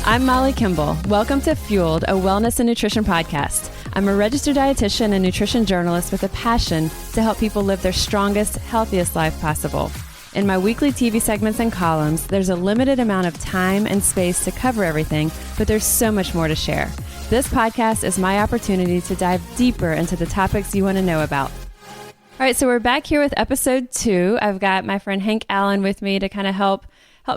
I'm Molly Kimball. Welcome to Fueled, a wellness and nutrition podcast. I'm a registered dietitian and nutrition journalist with a passion to help people live their strongest, healthiest life possible. In my weekly TV segments and columns, there's a limited amount of time and space to cover everything, but there's so much more to share. This podcast is my opportunity to dive deeper into the topics you want to know about. All right, so we're back here with episode 2. I've got my friend Hank Allen with me to kind of help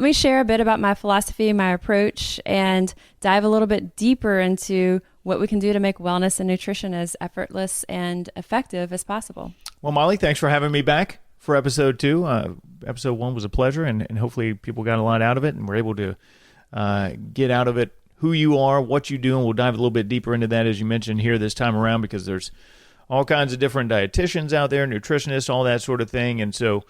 me share a bit about my philosophy, my approach, and dive a little bit deeper into what we can do to make wellness and nutrition as effortless and effective as possible. Well, Molly, thanks for having me back for episode 2. Episode 1 was a pleasure, and hopefully people got a lot out of it, and we're able to get out of it who you are, what you do, and we'll dive a little bit deeper into that, as you mentioned here this time around, because there's all kinds of different dietitians out there, nutritionists, all that sort of thing. And so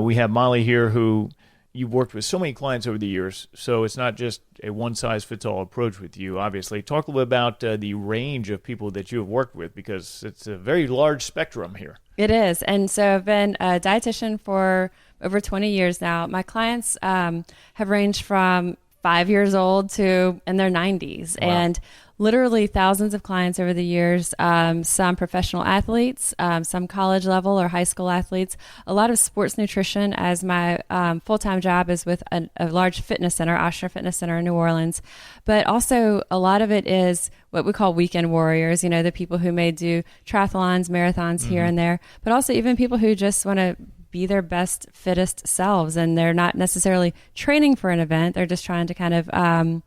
we have Molly here who you've worked with so many clients over the years, so it's not just a one-size-fits-all approach with you, obviously. Talk a little bit about the range of people that you have worked with, because it's a very large spectrum here. It is. And so I've been a dietitian for over 20 years now. My clients have ranged from 5 years old to in their 90s. Wow. And literally thousands of clients over the years, some professional athletes, some college level or high school athletes, a lot of sports nutrition, as my full-time job is with a large fitness center, Oshner Fitness Center in New Orleans. But also a lot of it is what we call weekend warriors, you know, the people who may do triathlons, marathons here and there, but also even people who just want to be their best, fittest selves. And they're not necessarily training for an event. They're just trying to kind of,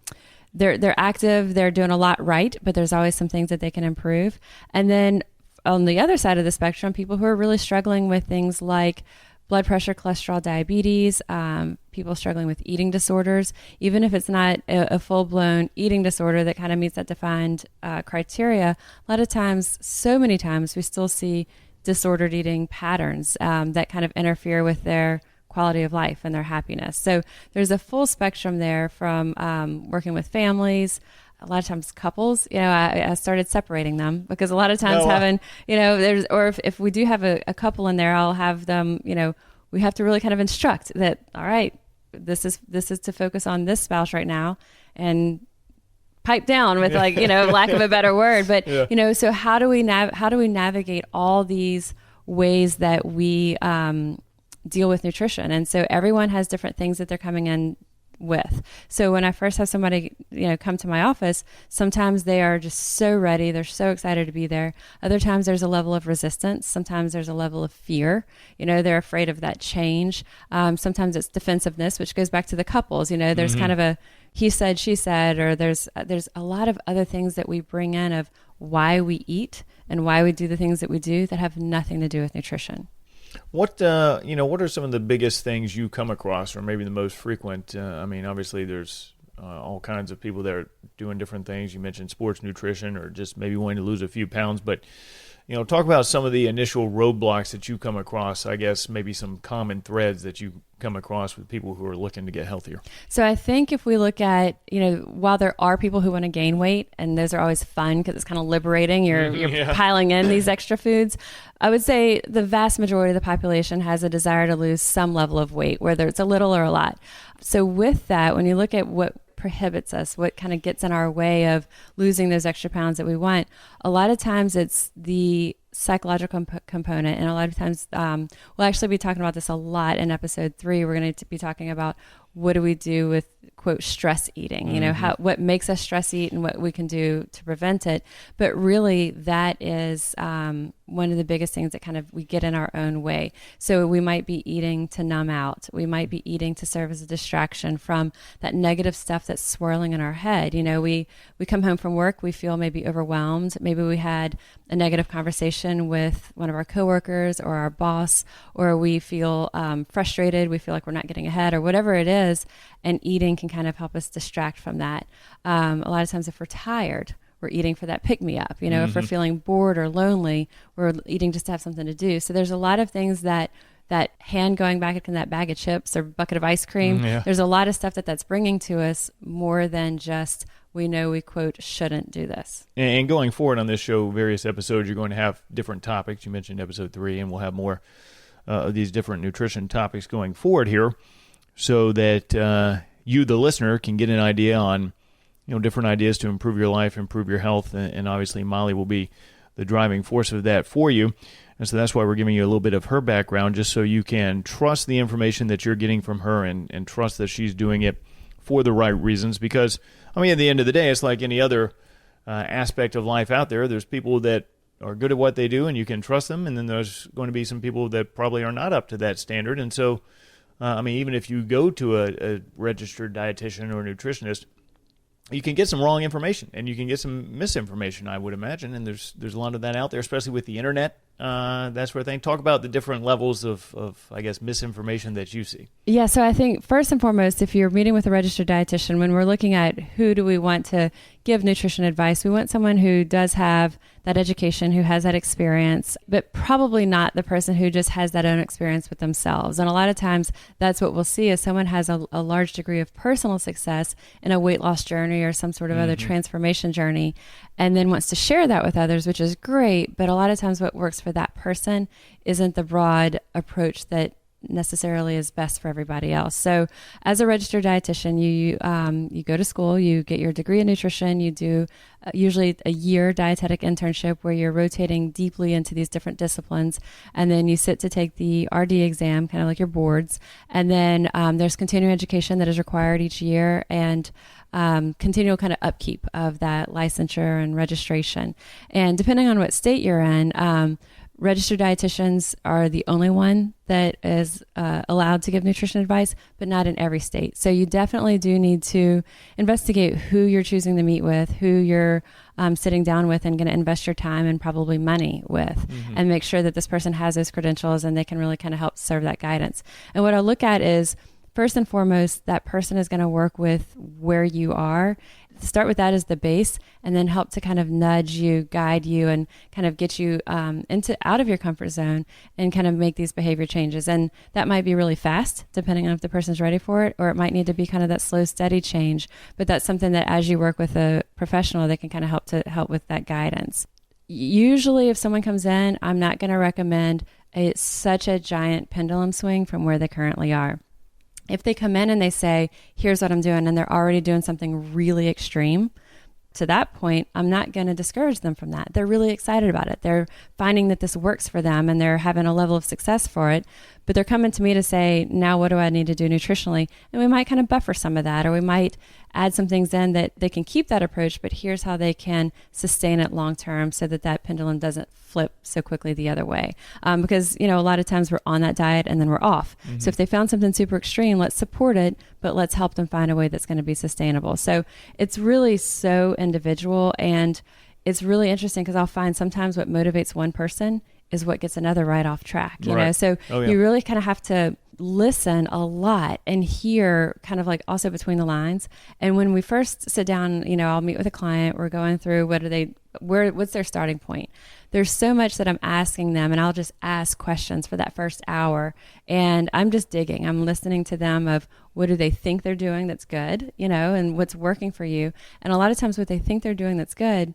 they're active, they're doing a lot right, but there's always some things that they can improve. And then on the other side of the spectrum, people who are really struggling with things like blood pressure, cholesterol, diabetes, people struggling with eating disorders, even if it's not a full-blown eating disorder that kind of meets that defined criteria. A lot of times, so many times, we still see disordered eating patterns that kind of interfere with their quality of life and their happiness. So there's a full spectrum there, from working with families, a lot of times couples. You know, I started separating them, because a lot of times having, you know, if we do have a couple in there, I'll have them, you know, we have to really kind of instruct that, all right, this is to focus on this spouse right now, and pipe down with, like, you know, lack of a better word. But, you know, so how do we navigate all these ways that we deal with nutrition? And so everyone has different things that they're coming in with. So when I first have somebody, you know, come to my office, sometimes they are just so ready. They're so excited to be there. Other times there's a level of resistance. Sometimes there's a level of fear. You know, they're afraid of that change. Sometimes it's defensiveness, which goes back to the couples. You know, there's kind of a he said, she said, or there's a lot of other things that we bring in of why we eat and why we do the things that we do that have nothing to do with nutrition. What what are some of the biggest things you come across, or maybe the most frequent? I mean, obviously there's all kinds of people that are doing different things. You mentioned sports nutrition, or just maybe wanting to lose a few pounds, but you know, talk about some of the initial roadblocks that you come across. I guess maybe some common threads that you come across with people who are looking to get healthier. So I think if we look at, you know, while there are people who want to gain weight, and those are always fun because it's kind of liberating, you're piling in these extra foods, I would say the vast majority of the population has a desire to lose some level of weight, whether it's a little or a lot. So with that, when you look at what prohibits us, what kind of gets in our way of losing those extra pounds that we want, a lot of times it's the psychological component. And a lot of times, we'll actually be talking about this a lot in episode 3. We're going to be talking about what do we do with, quote, stress eating, you know, what makes us stress eat and what we can do to prevent it. But really that is one of the biggest things that kind of we get in our own way. So we might be eating to numb out. We might be eating to serve as a distraction from that negative stuff that's swirling in our head. You know, we come home from work, we feel maybe overwhelmed. Maybe we had a negative conversation with one of our coworkers or our boss, or we feel frustrated. We feel like we're not getting ahead, or whatever it is. And eating can kind of help us distract from that. A lot of times if we're tired, we're eating for that pick-me-up. You know, if we're feeling bored or lonely, we're eating just to have something to do. So there's a lot of things that hand going back in that bag of chips or bucket of ice cream, there's a lot of stuff that's bringing to us more than just we know we, quote, shouldn't do this. And going forward on this show, various episodes, you're going to have different topics. You mentioned episode 3, and we'll have more of these different nutrition topics going forward here, so that you, the listener, can get an idea on different ideas to improve your life, improve your health, and obviously Molly will be the driving force of that for you. And so that's why we're giving you a little bit of her background, just so you can trust the information that you're getting from her and trust that she's doing it for the right reasons. Because, I mean, at the end of the day, it's like any other aspect of life out there. There's people that are good at what they do and you can trust them, and then there's going to be some people that probably are not up to that standard. And so, I mean, even if you go to a registered dietitian or a nutritionist, you can get some wrong information and you can get some misinformation, I would imagine. And there's a lot of that out there, especially with the internet, that sort of thing. Talk about the different levels of, I guess, misinformation that you see. Yeah, so I think first and foremost, if you're meeting with a registered dietitian, when we're looking at who do we want to give nutrition advice, we want someone who does have that education, who has that experience, but probably not the person who just has that own experience with themselves. And a lot of times that's what we'll see is someone has a large degree of personal success in a weight loss journey or some sort of other transformation journey, and then wants to share that with others, which is great. But a lot of times what works for that person isn't the broad approach that necessarily is best for everybody else. So as a registered dietitian, you go to school, you get your degree in nutrition, you do usually a year dietetic internship where you're rotating deeply into these different disciplines, and then you sit to take the RD exam, kind of like your boards, and then there's continuing education that is required each year, and continual kind of upkeep of that licensure and registration. And depending on what state you're in, registered dietitians are the only one that is allowed to give nutrition advice, but not in every state. So you definitely do need to investigate who you're choosing to meet with, who you're sitting down with and going to invest your time and probably money with, and make sure that this person has those credentials and they can really kind of help serve that guidance. And what I look at is, first and foremost, that person is going to work with where you are. Start with that as the base, and then help to kind of nudge you, guide you, and kind of get you out of your comfort zone and kind of make these behavior changes. And that might be really fast, depending on if the person's ready for it, or it might need to be kind of that slow, steady change. But that's something that as you work with a professional, they can kind of help with that guidance. Usually, if someone comes in, I'm not going to recommend such a giant pendulum swing from where they currently are. If they come in and they say, here's what I'm doing, and they're already doing something really extreme, to that point, I'm not going to discourage them from that. They're really excited about it. They're finding that this works for them and they're having a level of success for it, but they're coming to me to say, now what do I need to do nutritionally? And we might kind of buffer some of that, or we might add some things in that they can keep that approach, but here's how they can sustain it long term so that that pendulum doesn't flip so quickly the other way. Because, a lot of times we're on that diet and then we're off. So if they found something super extreme, let's support it, but let's help them find a way that's going to be sustainable. So it's really so individual, and it's really interesting because I'll find sometimes what motivates one person is what gets another right off track, you know? So you really kind of have to listen a lot and hear kind of like also between the lines. And when we first sit down, I'll meet with a client, we're going through what's their starting point. There's so much that I'm asking them, and I'll just ask questions for that first hour. And I'm just digging. I'm listening to them of what do they think they're doing that's good, and what's working for you. And a lot of times what they think they're doing that's good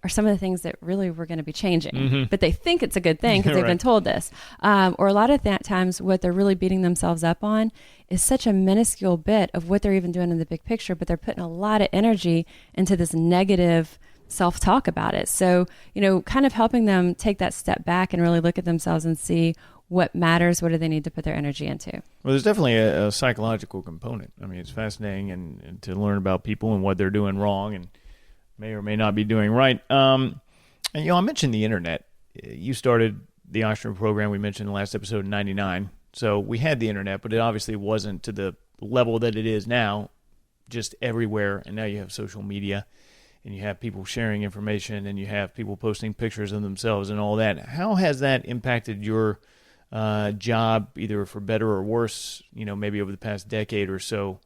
are some of the things that really we're going to be changing, but they think it's a good thing because they've been told this. Or a lot of times what they're really beating themselves up on is such a minuscule bit of what they're even doing in the big picture, but they're putting a lot of energy into this negative self-talk about it. So, kind of helping them take that step back and really look at themselves and see what matters, what do they need to put their energy into. Well, there's definitely a psychological component. I mean, it's fascinating and to learn about people and what they're doing wrong and may or may not be doing right. And, I mentioned the internet. You started the Oxygen program we mentioned in the last episode in 99. So we had the internet, but it obviously wasn't to the level that it is now, just everywhere. And now you have social media, and you have people sharing information, and you have people posting pictures of themselves and all that. How has that impacted your job, either for better or worse, maybe over the past decade or so,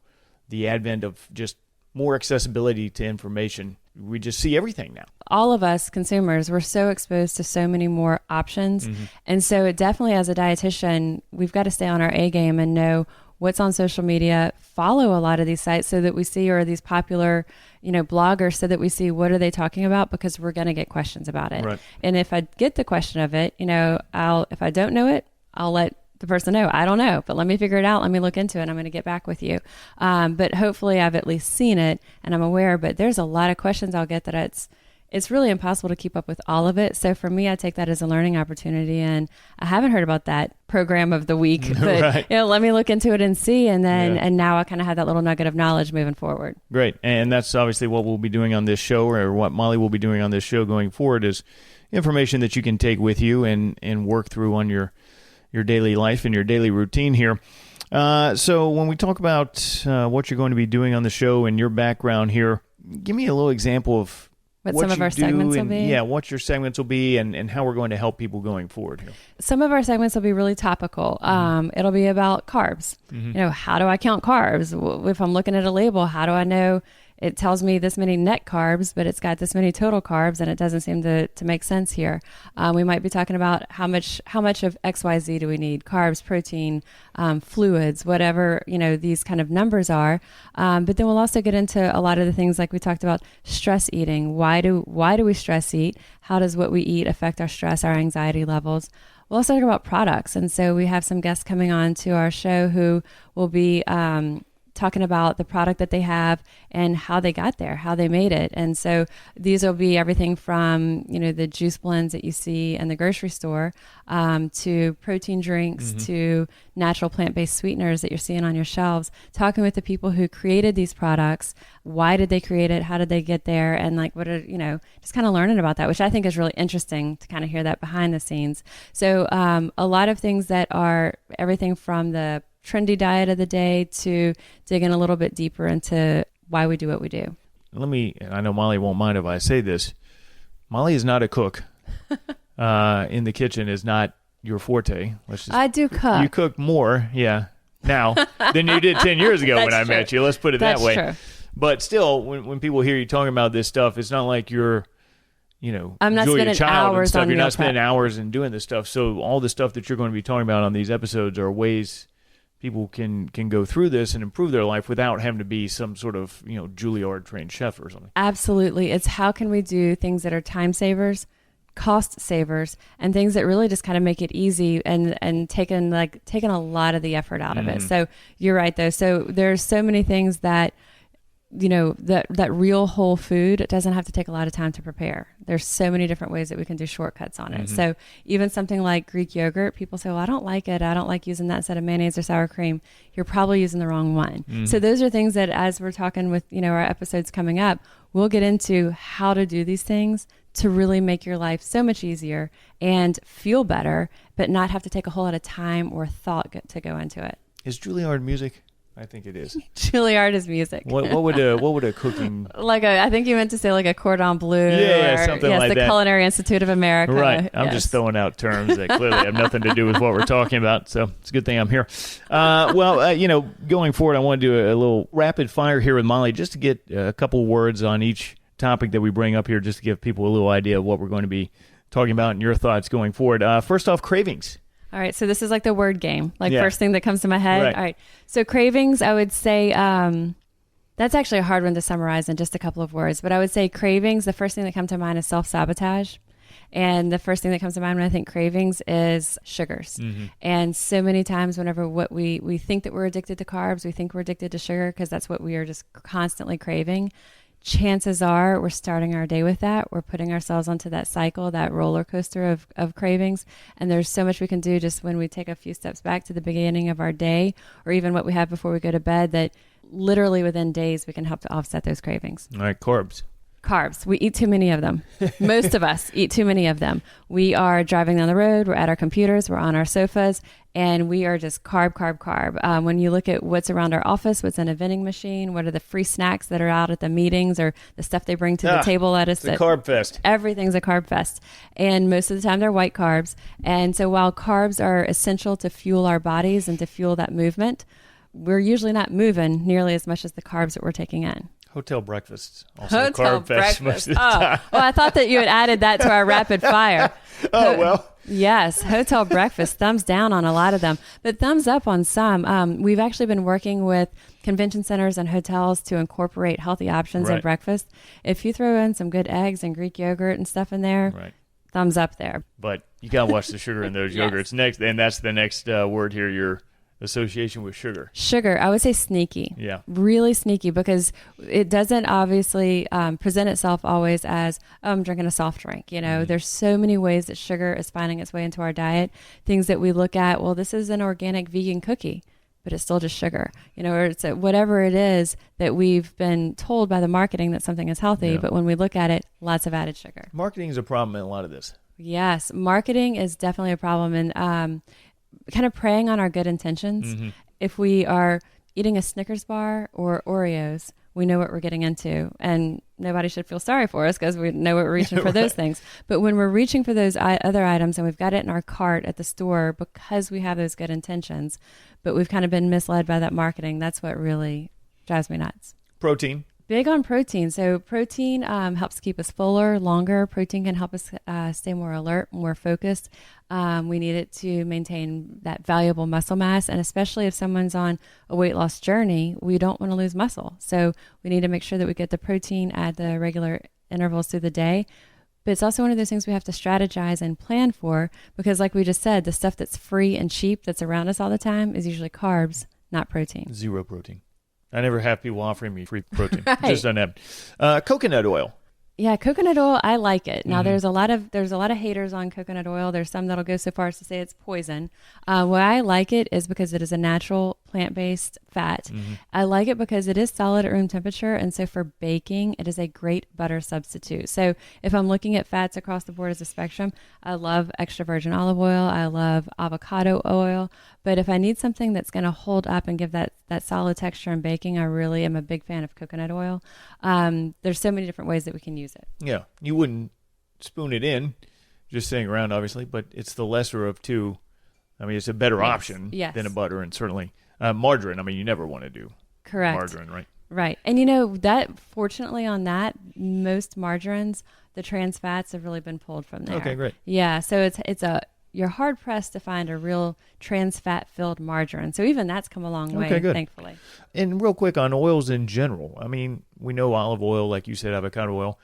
the advent of just more accessibility to information? We just see everything now. All of us consumers, we're so exposed to so many more options. And so it definitely, as a dietitian, we've got to stay on our A game and know what's on social media, follow a lot of these sites so that we see, or these popular, bloggers, so that we see what are they talking about, because we're going to get questions about it. Right. And if I get the question of it, if I don't know it, I'll let the person know, I don't know, but let me figure it out. Let me look into it. I'm going to get back with you. But hopefully I've at least seen it and I'm aware, but there's a lot of questions I'll get that it's really impossible to keep up with all of it. So for me, I take that as a learning opportunity. And I haven't heard about that program of the week, but right. let me look into it and see. And then, and now I kind of have that little nugget of knowledge moving forward. Great. And that's obviously what we'll be doing on this show, or what Molly will be doing on this show going forward, is information that you can take with you and work through on your daily life and your daily routine here. So when we talk about what you're going to be doing on the show and your background here, give me a little example of what some of our segments will be. Yeah, what your segments will be and how we're going to help people going forward here. Some of our segments will be really topical. It'll be about carbs. How do I count carbs? If I'm looking at a label, how do I know it tells me this many net carbs, but it's got this many total carbs, and it doesn't seem to make sense here. We might be talking about how much of XYZ do we need? Carbs, protein, fluids, whatever, these kind of numbers are. But then we'll also get into a lot of the things like we talked about, stress eating. Why do we stress eat? How does what we eat affect our stress, our anxiety levels? We'll also talk about products. And so we have some guests coming on to our show who will be talking about the product that they have and how they got there, how they made it. And so these will be everything from, the juice blends that you see in the grocery store, to protein drinks, to natural plant-based sweeteners that you're seeing on your shelves, talking with the people who created these products. Why did they create it? How did they get there? And what are, just kind of learning about that, which I think is really interesting to kind of hear that behind the scenes. So a lot of things that are everything from the trendy diet of the day to digging a little bit deeper into why we do what we do. I know Molly won't mind if I say this. Molly is not a cook. In the kitchen is not your forte. I do cook. You cook more, now than you did 10 years ago when I met you. Let's put it that way. True. But still, when people hear you talking about this stuff, it's not like you're, I'm not Julia spending Child hours and stuff. on You're meal not spending prep. hours in doing this stuff. So all the stuff that you're going to be talking about on these episodes are ways people can go through this and improve their life without having to be some sort of, Juilliard trained chef or something. Absolutely. It's how can we do things that are time savers, cost savers, and things that really just kind of make it easy and taking a lot of the effort out of it. So you're right though. So there's so many things that that real whole food, it doesn't have to take a lot of time to prepare. There's so many different ways that we can do shortcuts on it. So even something like Greek yogurt, people say, well, I don't like it. I don't like using that instead of mayonnaise or sour cream. You're probably using the wrong one. So those are things that as we're talking with, our episodes coming up, we'll get into how to do these things to really make your life so much easier and feel better, but not have to take a whole lot of time or thought to go into it. Is Juilliard music? I think it is. Juilliard is music. What would a cooking I think you meant to say like a cordon bleu, something like the that. Culinary Institute of America. Right. I'm just throwing out terms that clearly have nothing to do with what we're talking about. So it's a good thing I'm here. Going forward, I want to do a little rapid fire here with Molly, just to get a couple words on each topic that we bring up here, just to give people a little idea of what we're going to be talking about and your thoughts going forward. First off, cravings. All right, so this is like the word game, first thing that comes to my head. Right. All right, so cravings, I would say that's actually a hard one to summarize in just a couple of words, but I would say cravings, the first thing that comes to mind is self-sabotage. And the first thing that comes to mind when I think cravings is sugars. And so many times whenever we think that we're addicted to carbs, we think we're addicted to sugar because that's what we are just constantly craving. Chances are we're starting our day with that. We're putting ourselves onto that cycle, that roller coaster of cravings. And there's so much we can do just when we take a few steps back to the beginning of our day, or even what we have before we go to bed, that literally within days we can help to offset those cravings. All right, carbs. Carbs. We eat too many of them. Most of us eat too many of them. We are driving down the road, we're at our computers, we're on our sofas, and we are just carb. When you look at what's around our office, what's in a vending machine, what are the free snacks that are out at the meetings, or the stuff they bring to the table at us. It's a carb fest. Everything's a carb fest. And most of the time they're white carbs. And so while carbs are essential to fuel our bodies and to fuel that movement, we're usually not moving nearly as much as the carbs that we're taking in. Hotel breakfasts. Also carb fest most of the time. Well, I thought that you had added that to our rapid fire. Yes, hotel breakfast, thumbs down on a lot of them, but thumbs up on some. We've actually been working with convention centers and hotels to incorporate healthy options at breakfast. If you throw in some good eggs and Greek yogurt and stuff in there, thumbs up there. But You got to watch the sugar in those Yes. yogurts. Next, and that's the next word here, your association with sugar. Sugar, I would say sneaky. Yeah. Really sneaky, because it doesn't obviously present itself always as, oh, I'm drinking a soft drink. You know, there's so many ways that sugar is finding its way into our diet. Things that we look at, well, this is an organic vegan cookie, but it's still just sugar, you know, or it's whatever it is that we've been told by the marketing that something is healthy. Yeah. But when we look at it, lots of added sugar. Marketing is a problem in a lot of this. Yes, marketing is definitely a problem, and kind of preying on our good intentions. If we are eating a Snickers bar or Oreos, we know what we're getting into, and nobody should feel sorry for us because we know what we're reaching for those things. But when we're reaching for those other items and we've got it in our cart at the store because we have those good intentions, but we've kind of been misled by that marketing, that's what really drives me nuts. Protein. Big on protein. So protein helps keep us fuller, longer. Protein can help us stay more alert, more focused. We need it to maintain that valuable muscle mass. And especially if someone's on a weight loss journey, we don't want to lose muscle. So we need to make sure that we get the protein at the regular intervals through the day. But it's also one of those things we have to strategize and plan for, because like we just said, the stuff that's free and cheap that's around us all the time is usually carbs, not protein. Zero protein. I never have people offering me free protein. Right. Just don't happen. Coconut oil. Yeah, coconut oil, I like it. Now, there's a lot of haters on coconut oil. There's some that'll go so far as to say it's poison. Why I like it is because it is a natural plant-based fat. I like it because it is solid at room temperature, and so for baking, it is a great butter substitute. So if I'm looking at fats across the board as a spectrum, I love extra virgin olive oil. I love avocado oil. But if I need something that's going to hold up and give that solid texture in baking, I really am a big fan of coconut oil. There's so many different ways that we can use it. Yeah. You wouldn't spoon it in, just sitting around, obviously, but it's the lesser of two. I mean, it's a better option than a butter, and certainly margarine. I mean, you never want to do margarine, right? Right. And you know, that fortunately on that, most margarines, the trans fats have really been pulled from there. Okay, great. Yeah. So you're hard pressed to find a real trans fat filled margarine. So even that's come a long way, thankfully. And real quick on oils in general. I mean, we know olive oil, like you said, avocado oil.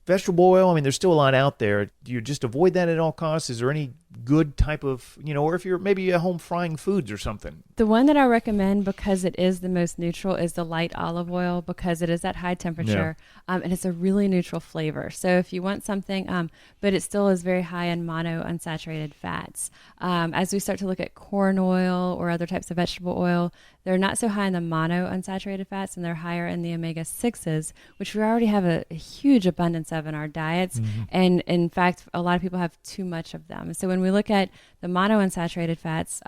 Vegetable oil, I mean, there's still a lot out there. Do you just avoid that at all costs? Is there any good type of, or if you're maybe at home frying foods or something? The one that I recommend, because it is the most neutral, is the light olive oil, because it is at high temperature, and it's a really neutral flavor. So if you want something, but it still is very high in monounsaturated fats. As we start to look at corn oil or other types of vegetable oil, they're not so high in the monounsaturated fats, and they're higher in the omega-6s, which we already have a huge abundance of in our diets. And in fact, a lot of people have too much of them. So when we look at the monounsaturated fats,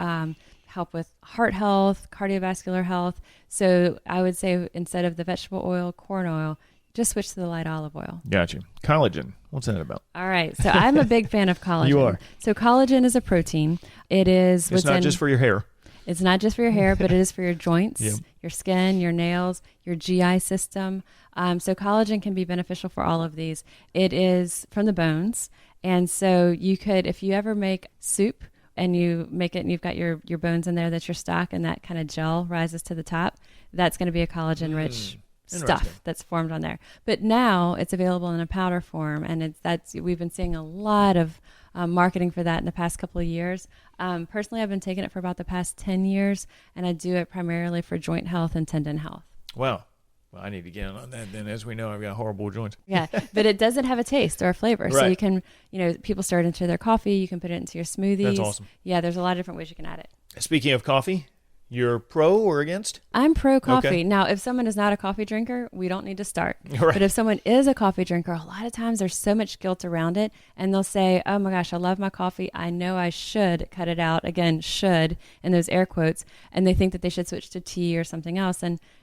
help with heart health, cardiovascular health. So I would say instead of the vegetable oil, corn oil, just switch to the light olive oil. Gotcha. Collagen. What's that about? All right. So I'm a big fan of collagen. You are. So collagen is a protein. It's not just for your hair. It's not just for your hair, but it is for your joints, your skin, your nails, your GI system. So collagen can be beneficial for all of these. It is from the bones. And so you could, if you ever make soup and you make it and you've got your bones in there, that's your stock, and that kind of gel rises to the top, that's going to be a collagen-rich stuff that's formed on there. But now it's available in a powder form, and we've been seeing a lot of marketing for that in the past couple of years. Personally, I've been taking it for about the past 10 years, and I do it primarily for joint health and tendon health. Wow. Well, I need to get on that then. As we know, I've got horrible joints. Yeah, but it doesn't have a taste or a flavor. Right. So you can, people stir it into their coffee. You can put it into your smoothies. That's awesome. Yeah, there's a lot of different ways you can add it. Speaking of coffee, you're pro or against? I'm pro coffee. Okay. Now, if someone is not a coffee drinker, we don't need to start. Right. But if someone is a coffee drinker, a lot of times there's so much guilt around it, and they'll say, oh my gosh, I love my coffee. I know I should cut it out. Again, should, in those air quotes. And they think that they should switch to tea or something else.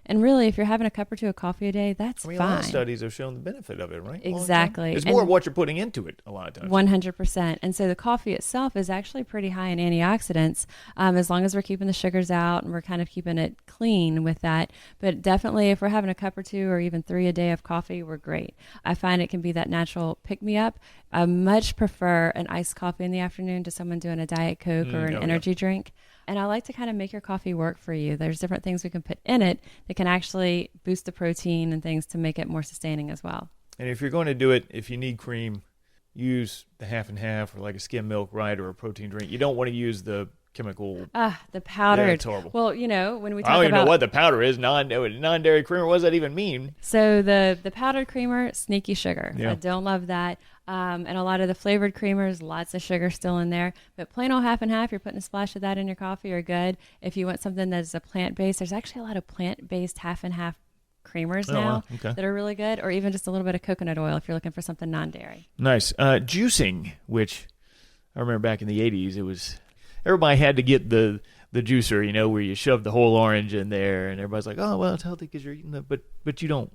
And really, if you're having a cup or two of coffee a day, that's fine. A lot of studies have shown the benefit of it, right? Exactly. It's more what you're putting into it a lot of times. 100%. And so the coffee itself is actually pretty high in antioxidants, as long as we're keeping the sugars out and we're kind of keeping it clean with that. But definitely, if we're having a cup or two or even 3 a day of coffee, we're great. I find it can be that natural pick-me-up. I much prefer an iced coffee in the afternoon to someone doing a Diet Coke or an energy drink. And I like to kind of make your coffee work for you. There's different things we can put in it that can actually boost the protein and things to make it more sustaining as well. And if you're going to do it, if you need cream, use the half and half or like a skim milk, right, or a protein drink. You don't want to use the chemical. The powdered. Yeah, it's horrible. Well, when we talk I don't even about know what the powder is. Non-dairy creamer. What does that even mean? so the powdered creamer, sneaky sugar. Yeah. I don't love that. And a lot of the flavored creamers, lots of sugar still in there. But plain old half and half, you're putting a splash of that in your coffee, you're good. If you want something that's a plant-based, there's actually a lot of plant-based half and half creamers now wow. Okay. that are really good, or even just a little bit of coconut oil if you're looking for something non-dairy. Nice. Juicing, which I remember back in the 80s, it was everybody had to get the juicer, where you shove the whole orange in there, and everybody's like, oh, well, it's healthy because you're eating it, but you don't.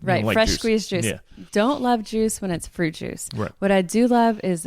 Right, like fresh juice. squeezed juice. Yeah. Don't love juice when it's fruit juice. Right. What I do love is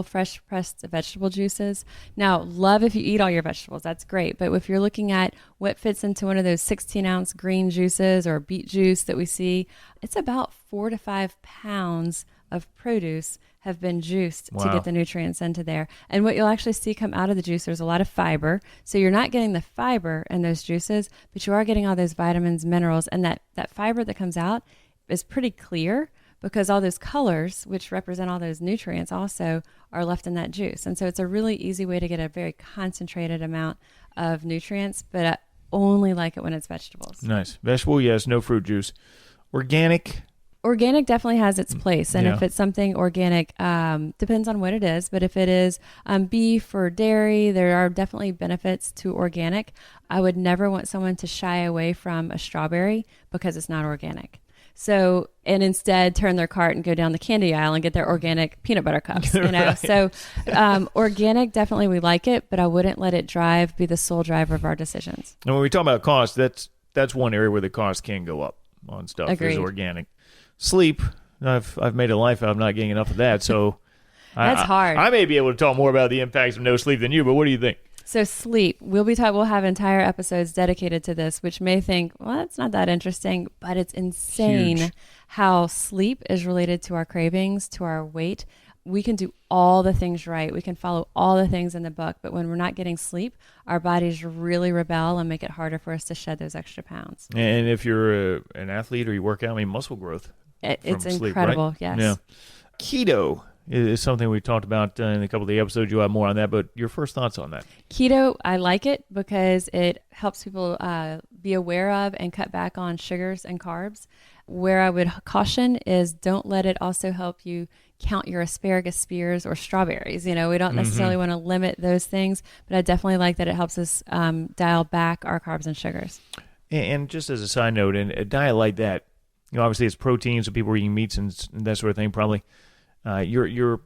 fresh pressed vegetable juices. Now, love if you eat all your vegetables. That's great. But if you're looking at what fits into one of those 16-ounce green juices or beet juice that we see, it's about 4 to 5 pounds of produce have been juiced to Wow. get the nutrients into there. And what you'll actually see come out of the juice, there's a lot of fiber. So you're not getting the fiber in those juices, but you are getting all those vitamins, minerals, and that fiber that comes out is pretty clear because all those colors, which represent all those nutrients also, are left in that juice. And so it's a really easy way to get a very concentrated amount of nutrients, but I only like it when it's vegetables. Nice. Vegetable, yes, no fruit juice. Organic. Organic definitely has its place. And Yeah. if it's something organic, depends on what it is. But if it is beef or dairy, there are definitely benefits to organic. I would never want someone to shy away from a strawberry because it's not organic. So, and instead turn their cart and go down the candy aisle and get their organic peanut butter cups, Right. So, organic, definitely we like it, but I wouldn't let it be the sole driver of our decisions. And when we talk about cost, that's one area where the cost can go up on stuff. Agreed. Is organic. Sleep. I've made a life out of not getting enough of that, so That's hard. I may be able to talk more about the impacts of no sleep than you, but what do you think? So sleep, we'll have entire episodes dedicated to this, which may think, well, that's not that interesting, but it's insane Huge. how sleep is related to our cravings, to our weight. We can do all the things right. We can follow all the things in the book, but when we're not getting sleep, our bodies really rebel and make it harder for us to shed those extra pounds. And if you're an athlete or you work out, muscle growth. It's from sleep, incredible, right? yes. Yeah. Keto is something we talked about in a couple of the episodes. You'll have more on that, but your first thoughts on that? Keto, I like it because it helps people be aware of and cut back on sugars and carbs. Where I would caution is don't let it also help you count your asparagus spears or strawberries. We don't necessarily want to limit those things, but I definitely like that it helps us dial back our carbs and sugars. And just as a side note, in a diet like that, obviously it's protein, so people are eating meats and that sort of thing. Probably, you're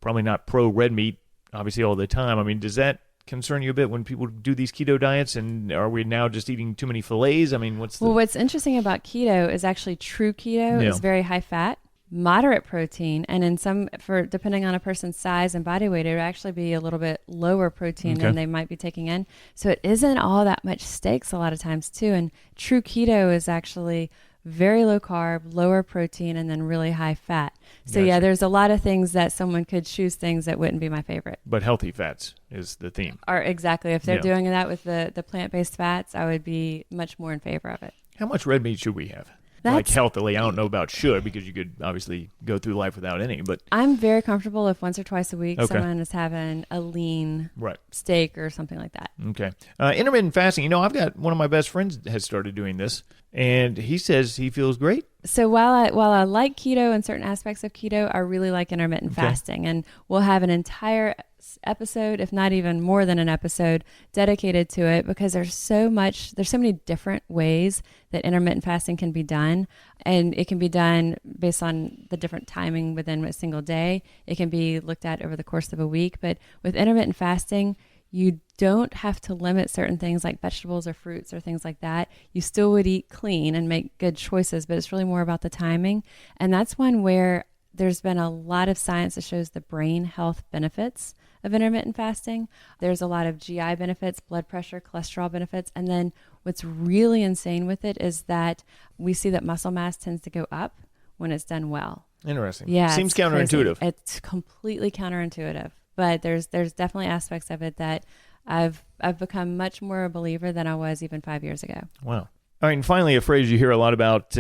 probably not pro red meat, obviously all the time. Does that concern you a bit when people do these keto diets? And are we now just eating too many fillets? What's interesting about keto is actually true keto is very high fat, moderate protein, and depending on a person's size and body weight, it would actually be a little bit lower protein than they might be taking in. So it isn't all that much steaks a lot of times too. And true keto is actually very low carb, lower protein, and then really high fat. So Gotcha. there's a lot of things that someone could choose things that wouldn't be my favorite. But healthy fats is the theme. Or exactly. If they're doing that with the plant-based fats, I would be much more in favor of it. How much red meat should we have? Like healthily, I don't know about should, because you could obviously go through life without any. But I'm very comfortable if once or twice a week someone is having a lean steak or something like that. Okay. Intermittent fasting. I've got one of my best friends has started doing this, and he says he feels great. So while I like keto and certain aspects of keto, I really like intermittent fasting, and we'll have an entire episode, if not even more than an episode, dedicated to it, because there's so many different ways that intermittent fasting can be done, and it can be done based on the different timing within a single day. It can be looked at over the course of a week, but with intermittent fasting, you don't have to limit certain things like vegetables or fruits or things like that. You still would eat clean and make good choices, but it's really more about the timing. And that's one where there's been a lot of science that shows the brain health benefits of intermittent fasting. There's a lot of GI benefits, blood pressure, cholesterol benefits. And then what's really insane with it is that we see that muscle mass tends to go up when it's done well. Interesting. Yeah. Seems counterintuitive. Crazy. It's completely counterintuitive. But there's definitely aspects of it that I've become much more a believer than I was even 5 years ago. Wow. All right, and finally, a phrase you hear a lot about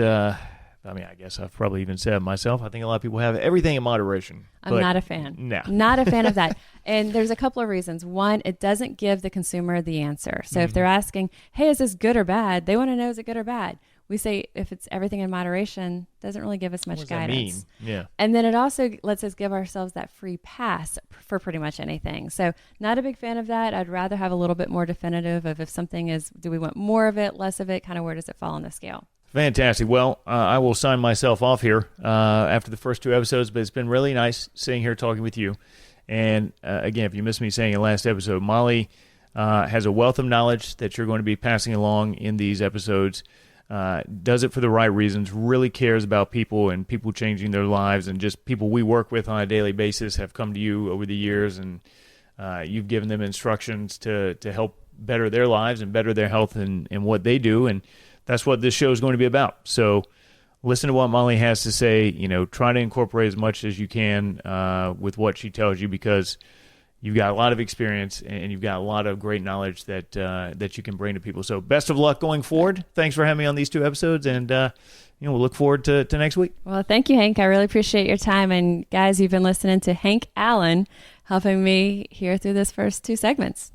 I mean, I guess I've probably even said it myself. I think a lot of people have everything in moderation. I'm not a fan. No. Not a fan of that. And there's a couple of reasons. One, it doesn't give the consumer the answer. So if they're asking, hey, is this good or bad? They want to know, is it good or bad? We say if it's everything in moderation, doesn't really give us much What does guidance. that mean? Yeah. And then it also lets us give ourselves that free pass for pretty much anything. So not a big fan of that. I'd rather have a little bit more definitive of if something is, do we want more of it, less of it, kind of where does it fall on the scale? Fantastic. Well, I will sign myself off here after the first 2 episodes, but it's been really nice sitting here talking with you. And again, if you missed me saying in the last episode, Molly has a wealth of knowledge that you're going to be passing along in these episodes. Does it for the right reasons, really cares about people and people changing their lives, and just people we work with on a daily basis have come to you over the years, and you've given them instructions to help better their lives and better their health and what they do. And that's what this show is going to be about. So listen to what Molly has to say. Try to incorporate as much as you can with what she tells you, because you've got a lot of experience and you've got a lot of great knowledge that you can bring to people. So best of luck going forward. Thanks for having me on these 2 episodes, and we'll look forward to next week. Well, thank you, Hank. I really appreciate your time. And guys, you've been listening to Hank Allen helping me here through this first 2 segments.